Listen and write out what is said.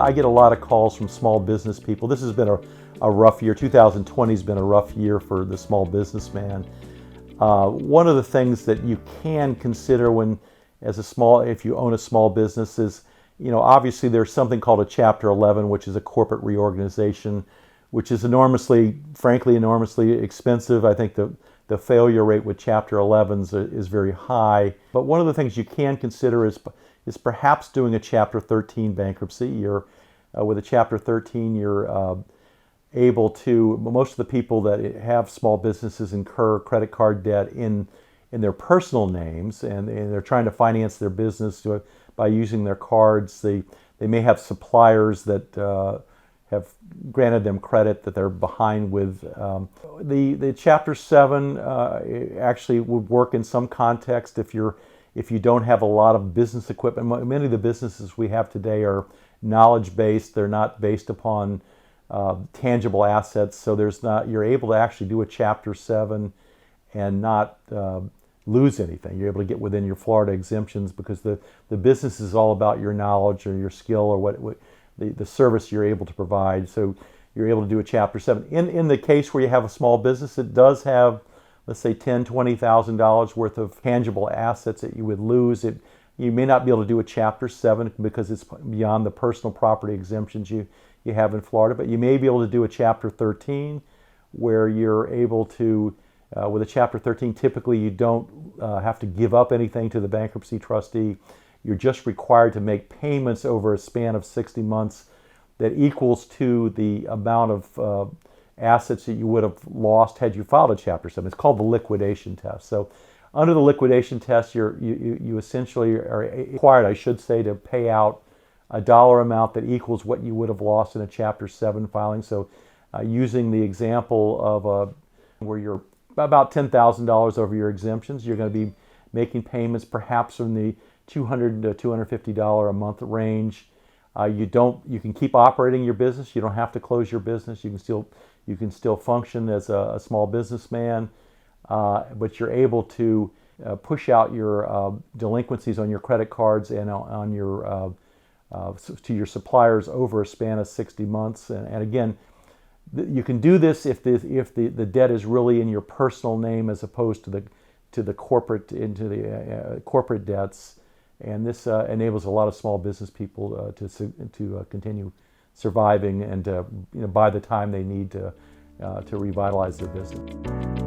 I get a lot of calls from small business people. This has been a rough year. 2020 has been a rough year for the small businessman. One of the things that you can consider if you own a small business is, obviously there's something called a Chapter 11, which is a corporate reorganization, which is frankly enormously expensive. I think the failure rate with Chapter 11s is very high. But one of the things you can consider is perhaps doing a Chapter 13 bankruptcy. With a Chapter 13, you're able to, most of the people that have small businesses incur credit card debt in their personal names, and they're trying to finance their business by using their cards. They may have suppliers that have granted them credit that they're behind with. The Chapter 7 actually would work in some context if you don't have a lot of business equipment. Many of the businesses we have today are knowledge-based. They're not based upon tangible assets, so you're able to actually do a Chapter 7 and not lose anything. You're able to get within your Florida exemptions because the business is all about your knowledge or your skill or what the service you're able to provide. So you're able to do a Chapter 7. In the case where you have a small business, it does have, let's say, $10,000, $20,000 worth of tangible assets that you would lose. You may not be able to do a Chapter 7 because it's beyond the personal property exemptions you have in Florida, but you may be able to do a Chapter 13 where you're able to, with a Chapter 13, typically you don't have to give up anything to the bankruptcy trustee. You're just required to make payments over a span of 60 months that equals to the amount of assets that you would have lost had you filed a Chapter 7. It's called the liquidation test. So under the liquidation test, you essentially are required, I should say, to pay out a dollar amount that equals what you would have lost in a Chapter 7 filing. So using the example of where you're about $10,000 over your exemptions, you're going to be making payments perhaps in the $200 to $250 a month range. You can keep operating your business. You don't have to close your business. You can still function as a small businessman, but you're able to push out your delinquencies on your credit cards and on your to your suppliers over a span of 60 months. And again, you can do this if the debt is really in your personal name as opposed to the corporate corporate debts. And this enables a lot of small business people to continue surviving and by the time they need to revitalize their business.